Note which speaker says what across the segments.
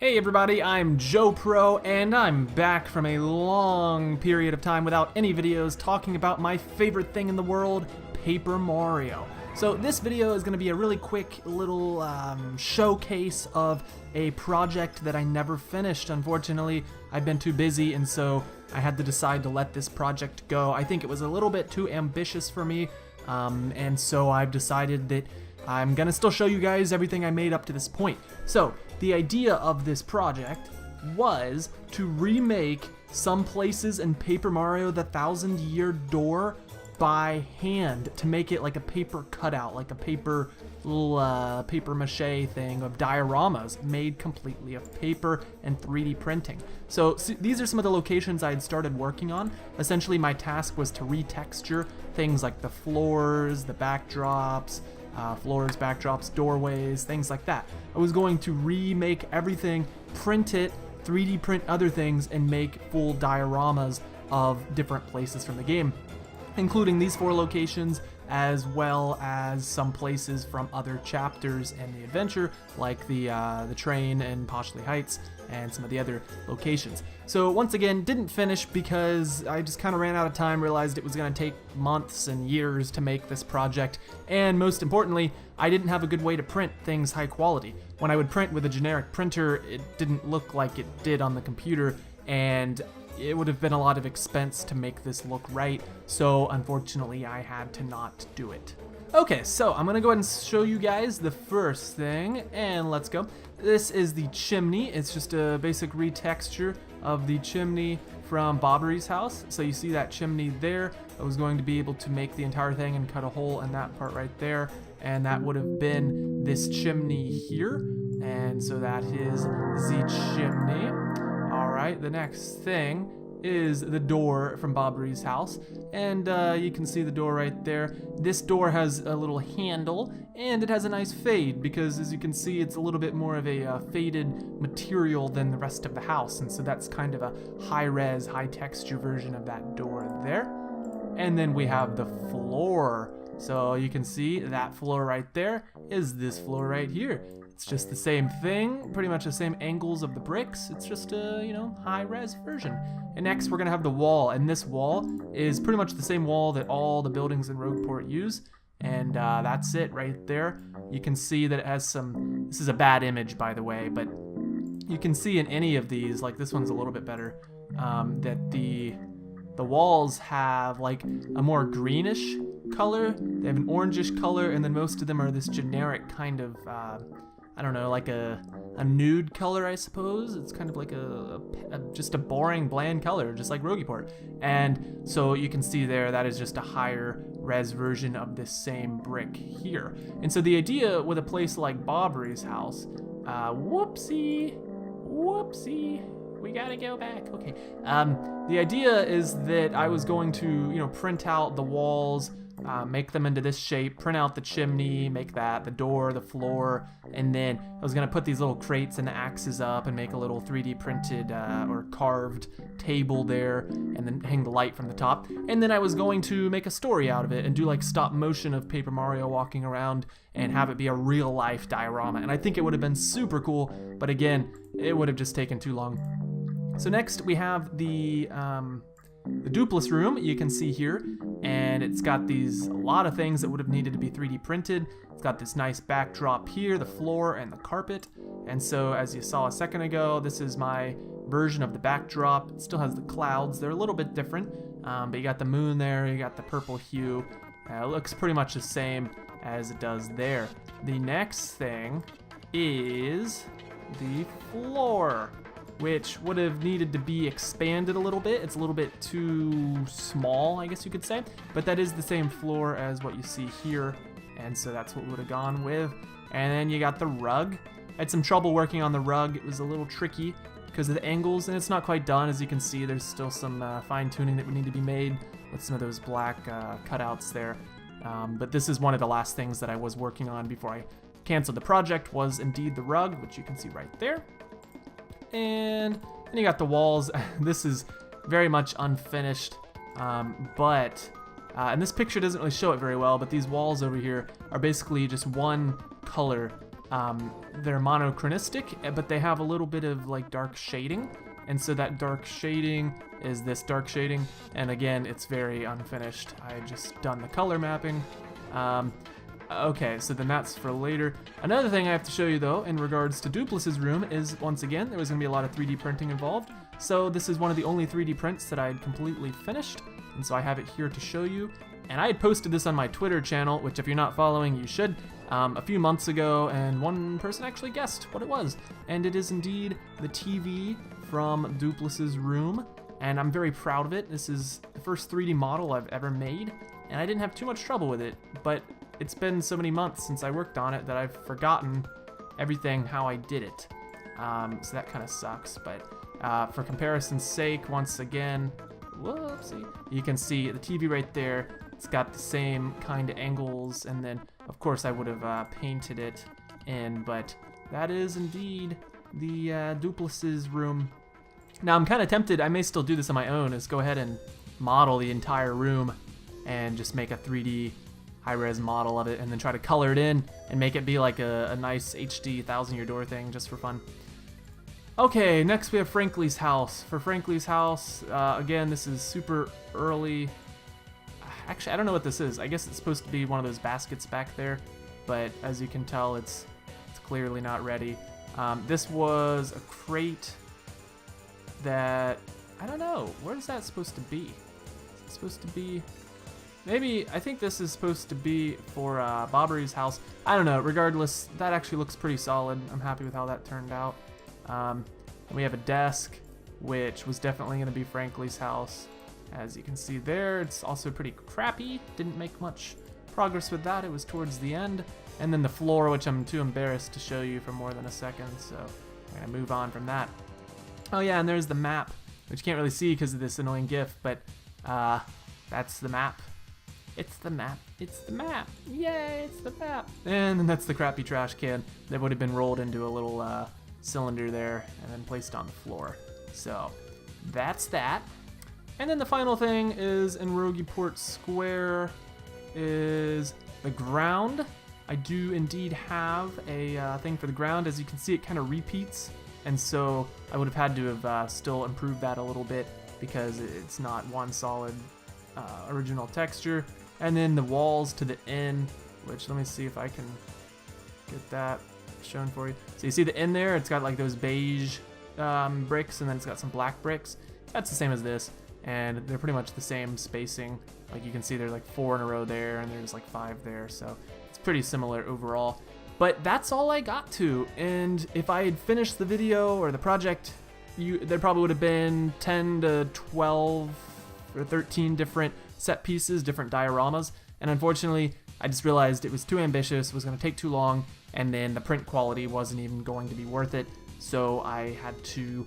Speaker 1: Hey everybody, I'm JoPro, and I'm back from a long period of time without any videos talking about my favorite thing in the world, Paper Mario. So this video is going to be a really quick little showcase of a project that I never finished. Unfortunately, I've been too busy, and so I had to decide to let this project go. I think it was a little bit too ambitious for me, and so I've decided that I'm gonna still show you guys everything I made up to this point. So, the idea of this project was to remake some places in Paper Mario the Thousand-Year Door by hand, to make it like a paper cutout, like a paper little paper mache thing of dioramas made completely of paper and 3D printing. So these are some of the locations I had started working on. Essentially, my task was to retexture things like the floors, the backdrops, backdrops, doorways, things like that. I was going to remake everything, print it, 3D print other things, and make full dioramas of different places from the game, including these 4 locations, as well as some places from other chapters in the adventure, like the train in Poshley Heights and some of the other locations. So once again, didn't finish because I just kind of ran out of time, realized it was going to take months and years to make this project, and most importantly, I didn't have a good way to print things high quality. When I would print with a generic printer, it didn't look like it did on the computer, and it would have been a lot of expense to make this look right, so unfortunately I had to not do it. Okay, so I'm gonna go ahead and show you guys the first thing, and let's go. This is the chimney. It's just a basic retexture of the chimney from Bobbery's house. So you see that chimney there. I was going to be able to make the entire thing and cut a hole in that part right there, and that would have been this chimney here, and so that is the chimney. Alright, the next thing is the door from Bobbery's house, and you can see the door right there. This door has a little handle, and it has a nice fade, because as you can see, it's a little bit more of a faded material than the rest of the house, and so that's kind of a high-res, high-texture version of that door there. And then we have the floor. So you can see that floor right there is this floor right here. It's just the same thing, pretty much the same angles of the bricks. It's just a, high-res version. And next we're gonna have the wall, and this wall is pretty much the same wall that all the buildings in Rogueport use. And that's it right there. You can see that it has some, this is a bad image by the way, but you can see in any of these, like this one's a little bit better, that the walls have like a more greenish color. They have an orangish color, and then most of them are this generic kind of, I don't know, like a nude color, I suppose. It's kind of like just a boring, bland color, just like Rogueport. And so you can see there, that is just a higher res version of this same brick here. And so the idea with a place like Bobbery's house, whoopsie, we gotta go back, okay. The idea is that I was going to, print out the walls, make them into this shape, print out the chimney, make that, the door, the floor, and then I was gonna put these little crates and axes up and make a little 3D printed or carved table there, and then hang the light from the top. And then I was going to make a story out of it and do like stop motion of Paper Mario walking around and have it be a real life diorama. And I think it would have been super cool, but again, it would have just taken too long. So next we have the duplex room, you can see here, and it's got a lot of things that would have needed to be 3D printed. It's got this nice backdrop here, the floor and the carpet, and so as you saw a second ago, this is my version of the backdrop. It still has the clouds, they're a little bit different, but you got the moon there, you got the purple hue. It looks pretty much the same as it does there. The next thing is the floor, which would have needed to be expanded a little bit. It's a little bit too small, I guess you could say, but that is the same floor as what you see here, and so that's what we would have gone with. And then you got the rug. I had some trouble working on the rug. It was a little tricky because of the angles, and it's not quite done. As you can see, there's still some fine-tuning that would need to be made with some of those black cutouts there. But this is one of the last things that I was working on before I canceled the project, was indeed the rug, which you can see right there. And then you got the walls. This is very much unfinished, and this picture doesn't really show it very well, but these walls over here are basically just one color they're monochronistic, but they have a little bit of like dark shading. And so that dark shading is this dark shading. And again, it's very unfinished. I just done the color mapping. Okay, so then that's for later. Another thing I have to show you though, in regards to Duplus's room, is once again, there was gonna be a lot of 3D printing involved. So this is one of the only 3D prints that I had completely finished. And so I have it here to show you. And I had posted this on my Twitter channel, which if you're not following, you should, a few months ago, and one person actually guessed what it was. And it is indeed the TV from Duplus's room, and I'm very proud of it. This is the first 3D model I've ever made, and I didn't have too much trouble with it, but it's been so many months since I worked on it that I've forgotten everything how I did it. So that kind of sucks, but for comparison's sake, once again, whoopsie, you can see the TV right there. It's got the same kind of angles, and then of course I would have painted it in, but that is indeed the Duplus's room. Now I'm kind of tempted, I may still do this on my own, is go ahead and model the entire room and just make a 3D high-res model of it and then try to color it in and make it be like a nice HD 1000-year door thing just for fun. Okay, next we have Frankly's house. For Frankly's house, again, this is super early. Actually, I don't know what this is. I guess it's supposed to be one of those baskets back there, but as you can tell, it's clearly not ready. This was a crate that, I don't know, where is that supposed to be? Is it supposed to be, maybe, I think this is supposed to be for Bobbery's house. I don't know, regardless, that actually looks pretty solid. I'm happy with how that turned out. And we have a desk, which was definitely going to be Frankly's house. As you can see there, it's also pretty crappy. Didn't make much progress with that. It was towards the end. And then the floor, which I'm too embarrassed to show you for more than a second, so I'm going to move on from that. Oh yeah, and there's the map, which you can't really see because of this annoying GIF, but that's the map. It's the map. It's the map. Yay, it's the map. And then that's the crappy trash can that would have been rolled into a little cylinder there and then placed on the floor. So that's that. And then the final thing is in Rogueport Square is the ground. I do indeed have a thing for the ground. As you can see, it kind of repeats, and so I would have had to have still improved that a little bit because it's not one solid original texture. And then the walls to the end, which let me see if I can get that shown for you. So you see the end there, it's got like those beige bricks, and then it's got some black bricks. That's the same as this, and they're pretty much the same spacing. Like you can see there's like 4 in a row there, and there's like 5 there, so it's pretty similar overall. But that's all I got to, and if I had finished the video or the project, there probably would have been 10 to 12 or 13 different set pieces, different dioramas, and unfortunately I just realized it was too ambitious, was going to take too long, and then the print quality wasn't even going to be worth it, so I had to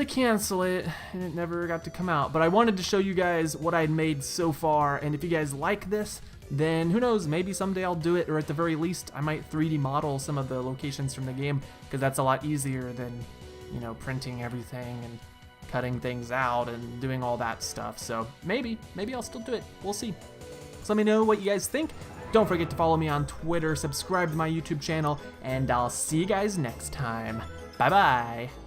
Speaker 1: cancel it, and it never got to come out. But I wanted to show you guys what I'd made so far, and if you guys like this, then who knows, maybe someday I'll do it, or at the very least I might 3D model some of the locations from the game, because that's a lot easier than, you know, printing everything and cutting things out and doing all that stuff. So maybe I'll still do it. We'll see. So let me know what you guys think. Don't forget to follow me on Twitter, subscribe to my YouTube channel, and I'll see you guys next time. Bye bye.